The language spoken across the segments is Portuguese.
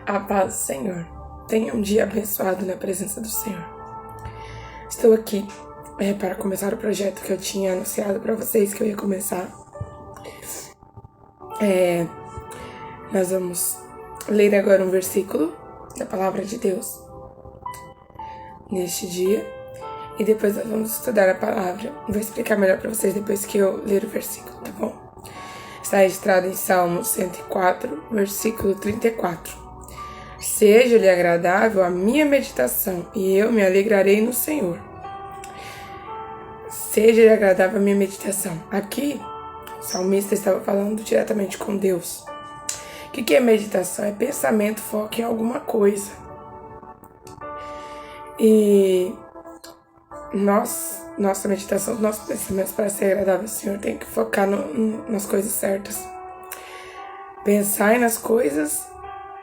A paz do Senhor. Tenha um dia abençoado na presença do Senhor. Estou aqui para começar o projeto que eu tinha anunciado para vocês que eu ia começar. Nós vamos ler agora um versículo da Palavra de Deus neste dia. E depois nós vamos estudar a palavra. Vou explicar melhor para vocês depois que eu ler o versículo, tá bom? Está registrado em Salmo 104, versículo 34. Seja-lhe agradável a minha meditação, e eu me alegrarei no Senhor. Seja-lhe agradável a minha meditação. Aqui, o salmista estava falando diretamente com Deus. O que é meditação? É pensamento, foco em alguma coisa. E nossa meditação, nossos pensamentos para ser agradável ao Senhor tem que focar nas coisas certas. Pensar nas coisas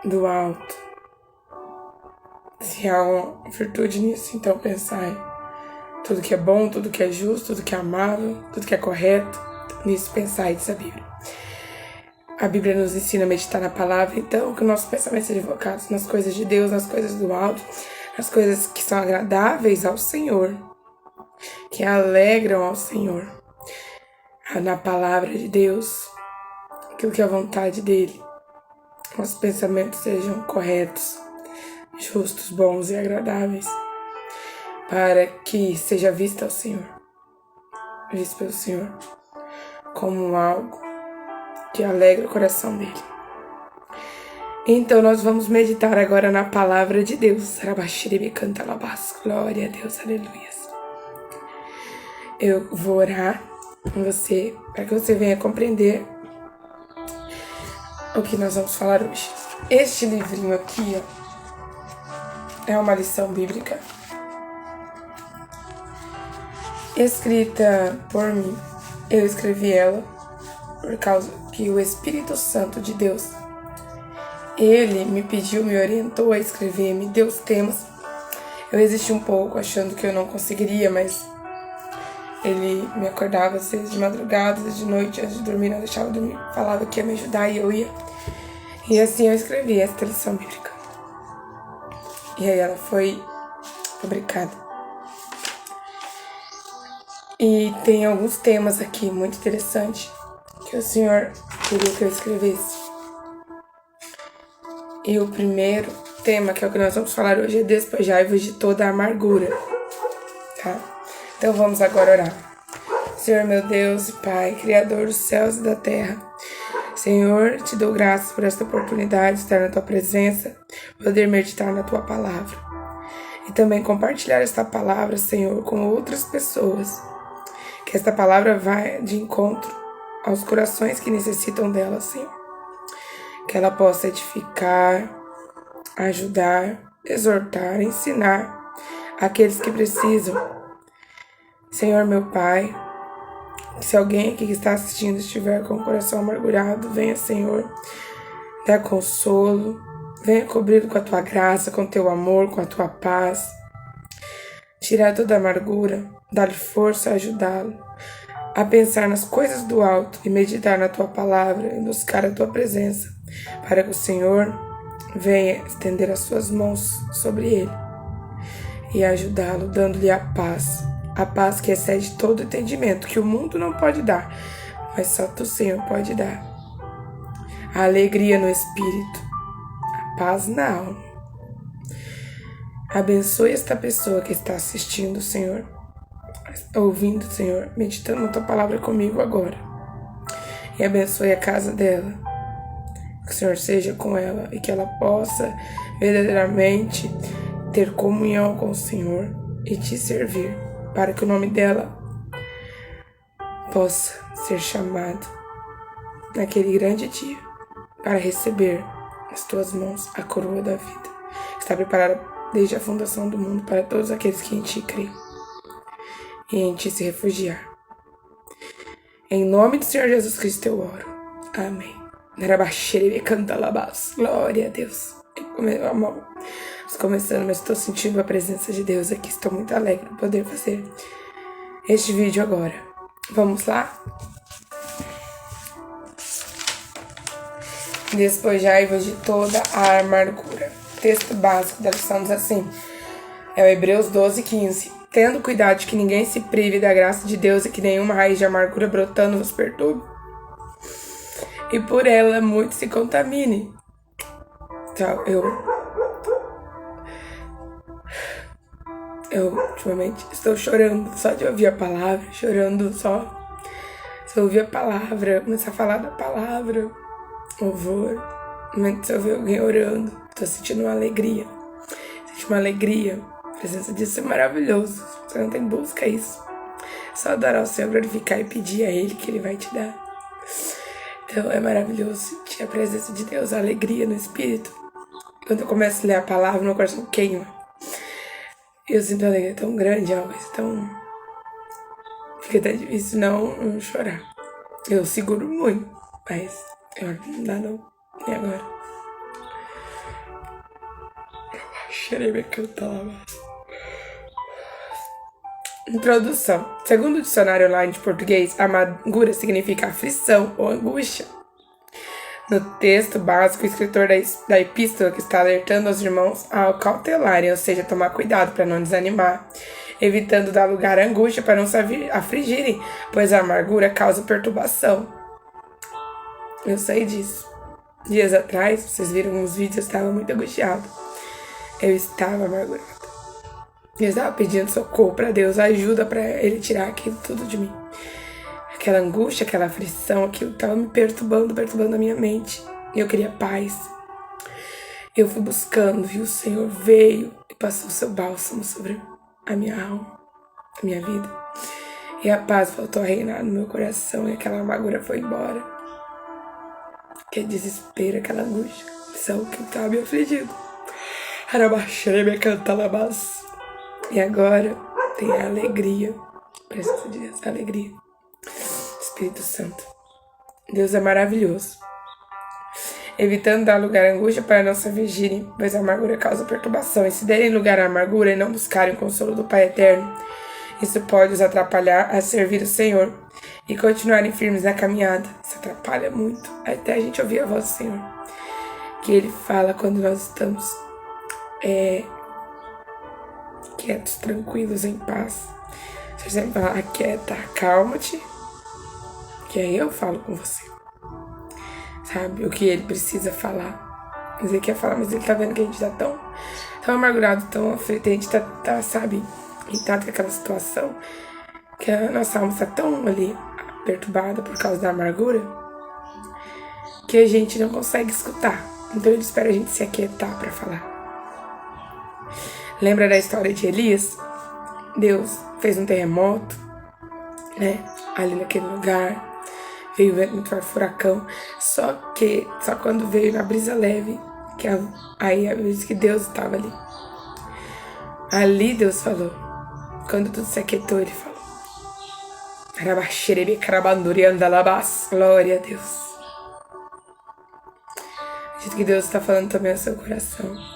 do alto. Se há uma virtude nisso, então pensar em tudo que é bom, tudo que é justo, tudo que é amável, tudo que é correto. Nisso pensar, diz a Bíblia. A Bíblia nos ensina a meditar na palavra, então que o nosso pensamento seja focado nas coisas de Deus, nas coisas do alto, nas coisas que são agradáveis ao Senhor, que alegram ao Senhor, na palavra de Deus, aquilo que é a vontade dEle. Nossos pensamentos sejam corretos, justos, bons e agradáveis, para que seja visto ao Senhor, visto pelo Senhor, como algo que alegra o coração dEle. Então nós vamos meditar agora na palavra de Deus. Glória a Deus, aleluia. Eu vou orar com você, para que você venha compreender o que nós vamos falar hoje. Este livrinho aqui, é uma lição bíblica escrita por mim. Eu escrevi ela por causa que o Espírito Santo de Deus, ele me pediu, me orientou a escrever, me deu os temas. Eu resisti um pouco, achando que eu não conseguiria, mas ele me acordava às vezes de madrugada, de noite, antes de dormir, não deixava de dormir, falava que ia me ajudar e eu ia. E assim eu escrevi esta lição bíblica. E aí ela foi publicada. E tem alguns temas aqui muito interessantes que o Senhor queria que eu escrevesse. E o primeiro tema, que é o que nós vamos falar hoje, é despojai-vos de toda a amargura. Tá? Então vamos agora orar. Senhor meu Deus e Pai, Criador dos céus e da terra, Senhor, te dou graças por esta oportunidade de estar na Tua presença, poder meditar na Tua palavra. E também compartilhar esta palavra, Senhor, com outras pessoas. Que esta palavra vá de encontro aos corações que necessitam dela, Senhor. Que ela possa edificar, ajudar, exortar, ensinar aqueles que precisam. Senhor, meu Pai, se alguém aqui que está assistindo estiver com o coração amargurado, venha, Senhor, dar consolo, venha cobri-lo com a Tua graça, com o Teu amor, com a Tua paz, tirar toda a amargura, dar-lhe força, ajudá-lo a pensar nas coisas do alto e meditar na Tua palavra e buscar a Tua presença, para que o Senhor venha estender as Suas mãos sobre ele e ajudá-lo, dando-lhe a paz que excede todo entendimento, que o mundo não pode dar, mas só Tu, Senhor, pode dar. A alegria no espírito, a paz na alma. Abençoe esta pessoa que está assistindo, Senhor, ouvindo, Senhor, meditando na Tua palavra comigo agora. E abençoe a casa dela. Que o Senhor seja com ela e que ela possa verdadeiramente ter comunhão com o Senhor e Te servir, para que o nome dela possa ser chamado naquele grande dia para receber nas Tuas mãos a coroa da vida, que está preparada desde a fundação do mundo para todos aqueles que em Ti creem e em Ti se refugiar. Em nome do Senhor Jesus Cristo eu oro. Amém. Glória a Deus. Estou começando, mas estou sentindo a presença de Deus aqui. Estou muito alegre por poder fazer este vídeo agora. Vamos lá? Despojai-vos de toda a amargura. Texto básico da lição diz assim, é o Hebreus 12:15. Tendo cuidado de que ninguém se prive da graça de Deus e que nenhuma raiz de amargura brotando vos perturbe, e por ela muito se contamine. Então, eu ultimamente estou chorando só de ouvir a palavra, chorando só de ouvir a palavra, começar a falar da palavra, louvor, de ouvir alguém orando, tô sentindo uma alegria, a presença disso é maravilhoso, você não tem busca isso, só adorar o Senhor, glorificar e pedir a Ele que Ele vai te dar. Então é maravilhoso sentir a presença de Deus, a alegria no Espírito. Quando eu começo a ler a palavra, meu coração queima. Eu sinto uma alegria tão grande, é uma coisa tão... Fica até difícil não chorar. Eu seguro muito, mas não dá não. E agora? Chorei minha cantada. Introdução. Segundo o dicionário online de português, amargura significa aflição ou angústia. No texto básico, o escritor da epístola que está alertando os irmãos ao cautelarem, ou seja, tomar cuidado para não desanimar, evitando dar lugar à angústia para não se afligirem, pois a amargura causa perturbação. Eu sei disso. Dias atrás, vocês viram uns vídeos, eu estava muito angustiada. Eu estava amargurada. Eu estava pedindo socorro para Deus, ajuda para Ele tirar aquilo tudo de mim. Aquela angústia, aquela aflição, aquilo estava me perturbando a minha mente. E eu queria paz. Eu fui buscando e o Senhor veio e passou o seu bálsamo sobre a minha alma, a minha vida. E a paz voltou a reinar no meu coração e aquela amargura foi embora. Aquele desespero, aquela angústia, são que estava me afligindo. E agora tem a alegria, presença de Deus, a alegria. Espírito Santo. Deus é maravilhoso. Evitando dar lugar à angústia para não se afligirem, pois a amargura causa perturbação. E se derem lugar à amargura e não buscarem o consolo do Pai Eterno, isso pode os atrapalhar a servir o Senhor e continuarem firmes na caminhada. Isso atrapalha muito, até a gente ouvir a voz do Senhor. Que Ele fala quando nós estamos quietos, tranquilos, em paz. Você sempre fala, aquieta, acalma-te, que aí eu falo com você. Sabe, o que Ele precisa falar. Mas Ele quer falar, mas Ele tá vendo que a gente tá tão amargurado, tão aflito, a gente tá sabe, irritado com aquela situação, que a nossa alma está tão ali perturbada por causa da amargura, que a gente não consegue escutar. Então Ele espera a gente se aquietar para falar. Lembra da história de Elias? Deus fez um terremoto, né? Ali naquele lugar. Veio o vento muito forte, furacão. Só quando veio na brisa leve, aí diz que Deus estava ali. Ali Deus falou. Quando tudo se aquietou, Ele falou. Glória a Deus. Acredito que Deus está falando também ao seu coração.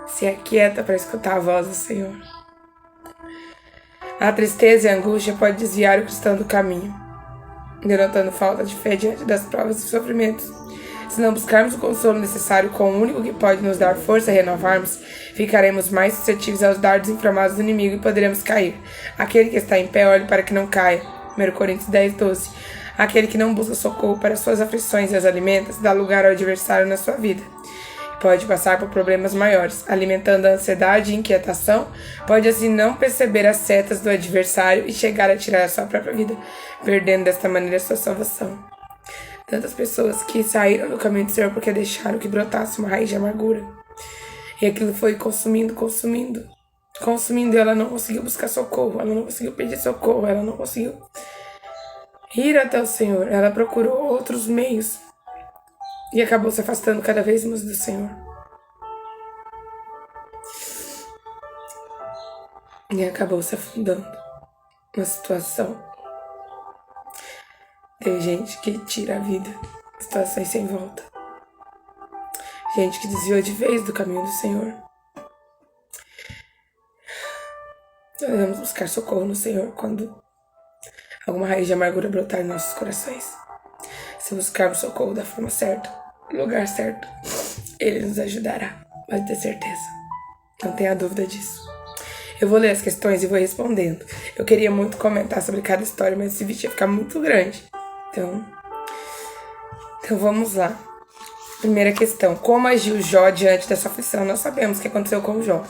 Se aquieta para escutar a voz do Senhor. A tristeza e a angústia pode desviar o cristão do caminho, denotando falta de fé diante das provas e sofrimentos. Se não buscarmos o consolo necessário com o único que pode nos dar força e renovarmos, ficaremos mais suscetíveis aos dardos inflamados do inimigo e poderemos cair. Aquele que está em pé, olhe para que não caia. 1 Coríntios 10:12. Aquele que não busca socorro para suas aflições e as alimenta, dá lugar ao adversário na sua vida. Pode passar por problemas maiores, alimentando a ansiedade e inquietação, pode assim não perceber as setas do adversário e chegar a tirar a sua própria vida, perdendo desta maneira a sua salvação. Tantas pessoas que saíram do caminho do Senhor porque deixaram que brotasse uma raiz de amargura. E aquilo foi consumindo, e ela não conseguiu buscar socorro, ela não conseguiu pedir socorro, ela não conseguiu ir até o Senhor, ela procurou outros meios. E acabou se afastando cada vez mais do Senhor. E acabou se afundando na situação. Tem gente que tira a vida, situações sem volta. Gente que desviou de vez do caminho do Senhor. Nós devemos buscar socorro no Senhor quando alguma raiz de amargura brotar em nossos corações. Se buscarmos socorro da forma certa, lugar certo, Ele nos ajudará. Pode ter certeza. Não tenha dúvida disso. Eu vou ler as questões e vou respondendo. Eu queria muito comentar sobre cada história, mas esse vídeo ia ficar muito grande. Então vamos lá. Primeira questão. Como agiu Jó diante dessa aflição? Nós sabemos o que aconteceu com Jó.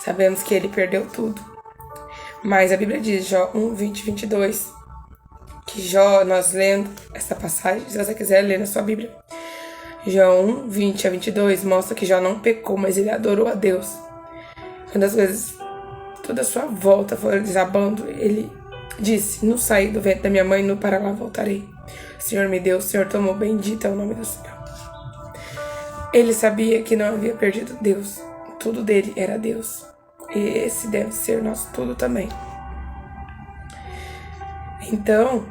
Sabemos que ele perdeu tudo. Mas a Bíblia diz, Jó 1, 20, 22, que Jó, nós lendo essa passagem, se você quiser ler na sua Bíblia, Jó 1, 20 a 22, mostra que Jó não pecou, mas ele adorou a Deus. Quando as coisas, toda a sua volta foram desabando, ele disse, não saí do ventre da minha mãe, não para lá voltarei. O Senhor me deu, o Senhor tomou, bendito é o nome do Senhor. Ele sabia que não havia perdido Deus, tudo dele era Deus. E esse deve ser nosso tudo também. Então,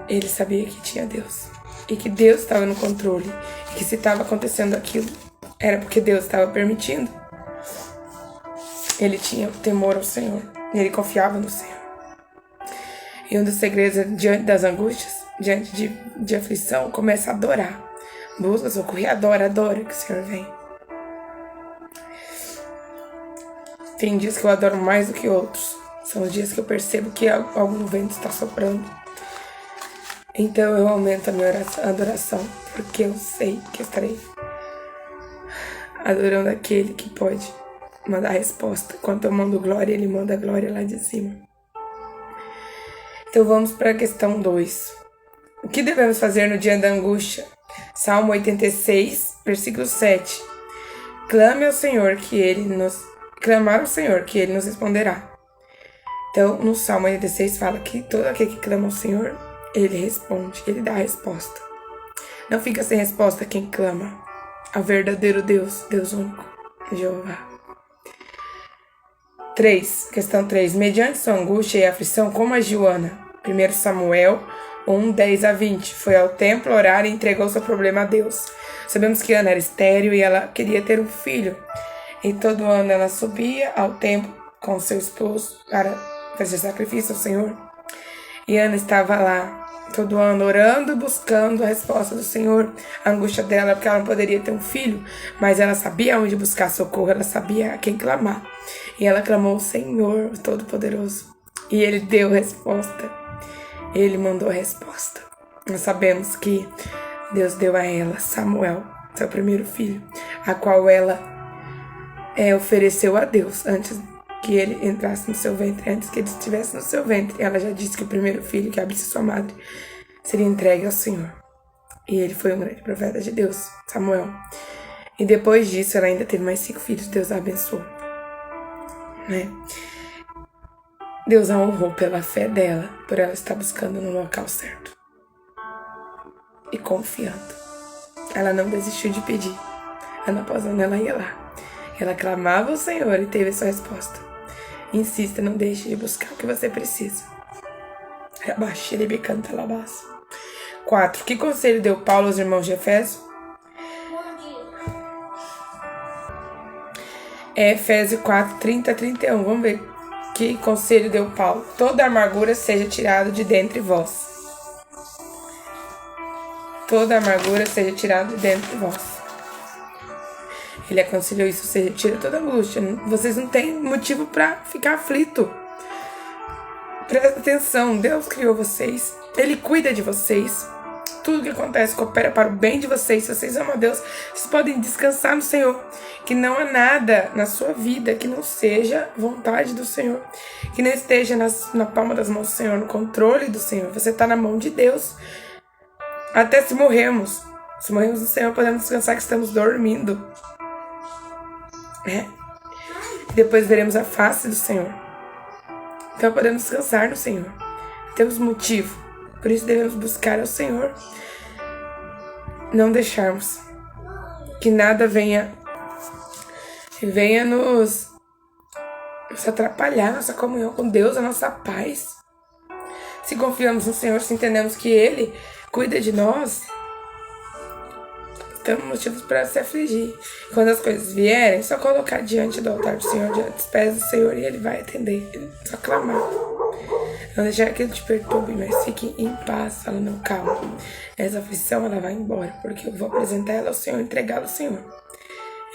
ele sabia que tinha Deus. E que Deus estava no controle. E que se estava acontecendo aquilo, era porque Deus estava permitindo. Ele tinha temor ao Senhor. E ele confiava no Senhor. E um dos segredos é, diante das angústias, diante de aflição, começa a adorar. Busca socorrer, adora que o Senhor vem. Tem dias que eu adoro mais do que outros. São os dias que eu percebo que algum vento está soprando. Então eu aumento a minha adoração, porque eu sei que eu estarei adorando aquele que pode mandar a resposta. Quando eu mando glória, ele manda a glória lá de cima. Então vamos para a questão 2. O que devemos fazer no dia da angústia? Salmo 86, versículo 7. Clamar ao Senhor que Ele nos responderá. Então, no Salmo 86 fala que todo aquele que clama ao Senhor, Ele responde, Ele dá a resposta. Não fica sem resposta quem clama ao verdadeiro Deus, Deus único, Jeová. 3. Questão 3. Mediante sua angústia e aflição, como agiu Ana? 1 Samuel 1, 10 a 20. Foi ao templo orar e entregou seu problema a Deus. Sabemos que Ana era estéril e ela queria ter um filho. E todo ano ela subia ao templo com seu esposo para fazer sacrifício ao Senhor. E Ana estava lá todo ano orando, buscando a resposta do Senhor. A angústia dela porque ela não poderia ter um filho, mas ela sabia onde buscar socorro, ela sabia a quem clamar. E ela clamou ao Senhor, o Todo-Poderoso. E Ele deu a resposta. Ele mandou a resposta. Nós sabemos que Deus deu a ela Samuel, seu primeiro filho, a qual ela ofereceu a Deus antes que ele entrasse no seu ventre, antes que ele estivesse no seu ventre. Ela já disse que o primeiro filho que abrisse sua madre seria entregue ao Senhor. E ele foi um grande profeta de Deus, Samuel. E depois disso, ela ainda teve mais 5 filhos. Deus a abençoou. Deus a honrou pela fé dela, por ela estar buscando no local certo. E confiando. Ela não desistiu de pedir. Ano após ano ela ia lá. Ela clamava ao Senhor e teve sua resposta. Insista, não deixe de buscar o que você precisa. 4. Que conselho deu Paulo aos irmãos de Efésio? Efésios 4, 30 a 31. Vamos ver que conselho deu Paulo. Toda amargura seja tirada de dentro de vós. Toda amargura seja tirada de dentro de vós. Ele aconselhou isso, ou seja, tira toda angústia. Vocês não têm motivo para ficar aflito. Presta atenção, Deus criou vocês. Ele cuida de vocês. Tudo que acontece coopera para o bem de vocês. Se vocês amam a Deus, vocês podem descansar no Senhor. Que não há nada na sua vida que não seja vontade do Senhor. Que não esteja na palma das mãos do Senhor, no controle do Senhor. Você está na mão de Deus. Até se morrermos. Se morrermos no Senhor, podemos descansar que estamos dormindo. Depois veremos a face do Senhor. Então podemos descansar no Senhor. Temos motivo. Por isso devemos buscar ao Senhor. Não deixarmos que nada venha nos atrapalhar, nossa comunhão com Deus, a nossa paz. Se confiamos no Senhor, se entendemos que Ele cuida de nós, temos motivos para se afligir. Quando as coisas vierem, é só colocar diante do altar do Senhor, diante dos pés do Senhor, e Ele vai atender. Só clamar. Não deixar que ele te perturbe, mas fique em paz. Fala, não, calma. Essa aflição, ela vai embora, porque eu vou apresentar ela ao Senhor, entregá-la ao Senhor.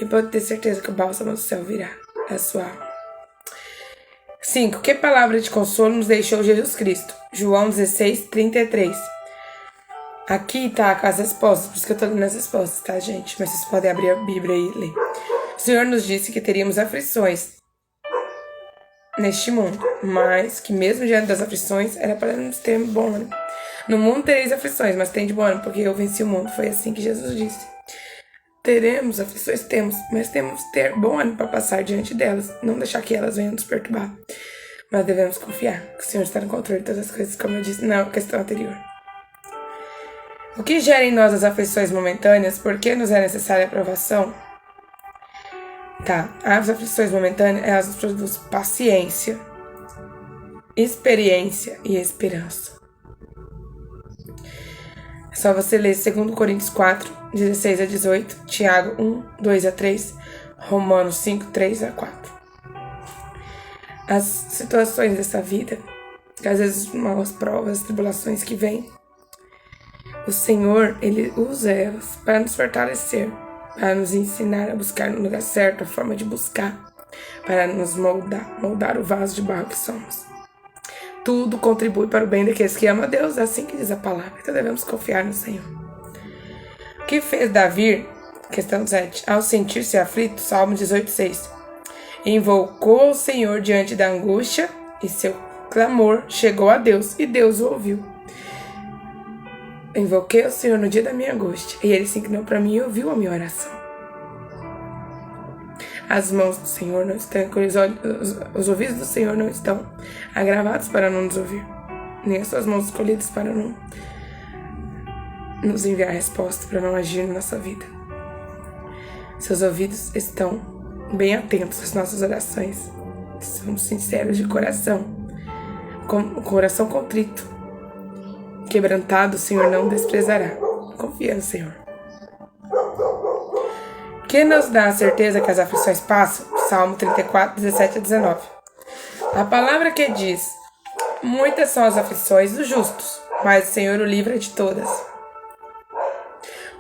E pode ter certeza que o bálsamo do céu virá a sua alma. 5. Que palavra de consolo nos deixou Jesus Cristo? João 16, 33. Aqui tá com as respostas, por isso que eu tô lendo as respostas, tá, gente? Mas vocês podem abrir a Bíblia e ler. O Senhor nos disse que teríamos aflições neste mundo, mas que mesmo diante das aflições, era para nos ter bom ânimo. No mundo tereis aflições, mas tem de bom ânimo, porque eu venci o mundo. Foi assim que Jesus disse. Teremos aflições, temos, mas temos que ter bom ânimo para passar diante delas, não deixar que elas venham nos perturbar. Mas devemos confiar que o Senhor está no controle de todas as coisas, como eu disse na questão anterior. O que gera em nós as aflições momentâneas? Por que nos é necessária a aprovação? Tá, as aflições momentâneas, elas nos produzem paciência, experiência e esperança. É só você ler 2 Coríntios 4, 16 a 18, Tiago 1, 2 a 3, Romanos 5, 3 a 4. As situações dessa vida, às vezes as provas, as tribulações que vêm, o Senhor, Ele usa elas para nos fortalecer, para nos ensinar a buscar no lugar certo, a forma de buscar, para nos moldar o vaso de barro que somos. Tudo contribui para o bem daqueles que amam a Deus, é assim que diz a palavra. Então devemos confiar no Senhor. O que fez Davi, questão 7, ao sentir-se aflito, Salmo 18, 6, invocou o Senhor diante da angústia e seu clamor chegou a Deus e Deus o ouviu. Invoquei o Senhor no dia da minha angústia, e Ele se inclinou para mim e ouviu a minha oração. As mãos do Senhor não estão, os ouvidos do Senhor não estão agravados para não nos ouvir, nem as suas mãos escolhidas para não nos enviar resposta, para não agir na nossa vida. Seus ouvidos estão bem atentos às nossas orações. Somos sinceros de coração, com o coração contrito. Quebrantado, o Senhor não desprezará. Confia no Senhor. Que nos dá a certeza que as aflições passam? Salmo 34, 17 a 19. A palavra que diz: muitas são as aflições dos justos, mas o Senhor o livra de todas.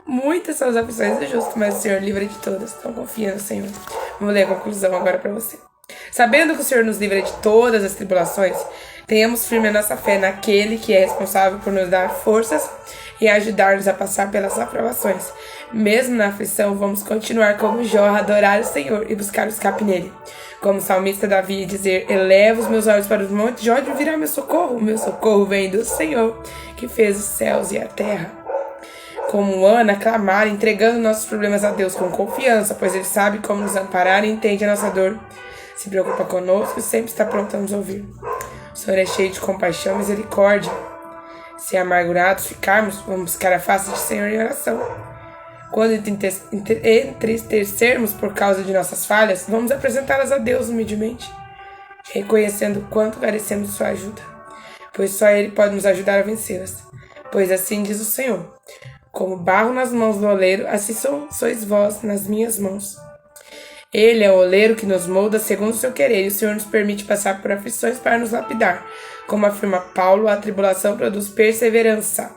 Muitas são as aflições dos justos, mas o Senhor livra de todas. Então confia no Senhor. Vamos ler a conclusão agora para você. Sabendo que o Senhor nos livra de todas as tribulações, tenhamos firme a nossa fé naquele que é responsável por nos dar forças e ajudar-nos a passar pelas aprovações. Mesmo na aflição, vamos continuar como Jó, a adorar o Senhor e buscar o escape nele. Como o salmista Davi dizer: eleva os meus olhos para os montes, de onde virá meu socorro? O meu socorro vem do Senhor, que fez os céus e a terra. Como Ana, clamar, entregando nossos problemas a Deus com confiança, pois Ele sabe como nos amparar e entende a nossa dor. Se preocupa conosco e sempre está pronto a nos ouvir. O Senhor é cheio de compaixão e misericórdia. Se amargurados ficarmos, vamos buscar a face do Senhor em oração. Quando entristecermos por causa de nossas falhas, vamos apresentá-las a Deus humildemente, reconhecendo o quanto carecemos de sua ajuda, pois só Ele pode nos ajudar a vencê-las. Pois assim diz o Senhor: como barro nas mãos do oleiro, assim sois vós nas minhas mãos. Ele é o oleiro que nos molda segundo o seu querer, e o Senhor nos permite passar por aflições para nos lapidar. Como afirma Paulo, a tribulação produz perseverança.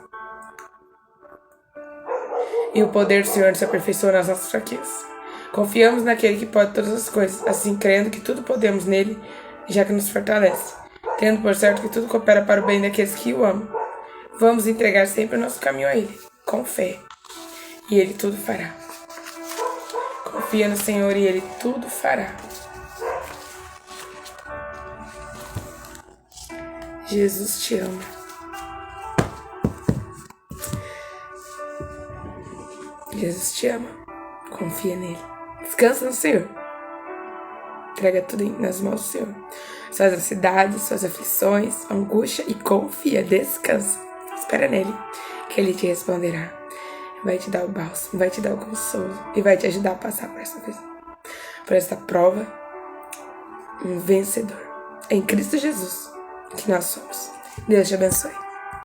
E o poder do Senhor se aperfeiçoa nas nossas fraquezas. Confiamos naquele que pode todas as coisas, assim crendo que tudo podemos nele, já que nos fortalece. Tendo por certo que tudo coopera para o bem daqueles que o amam. Vamos entregar sempre o nosso caminho a Ele, com fé, e Ele tudo fará. Confia no Senhor e Ele tudo fará. Jesus te ama. Jesus te ama. Confia nele. Descansa no Senhor. Entrega tudo nas mãos do Senhor. Suas ansiedades, suas aflições, angústia, e confia, descansa. Espera nele, que Ele te responderá. Vai te dar o bálsamo, vai te dar o consolo e vai te ajudar a passar por essa prova, um vencedor. É em Cristo Jesus que nós somos. Deus te abençoe.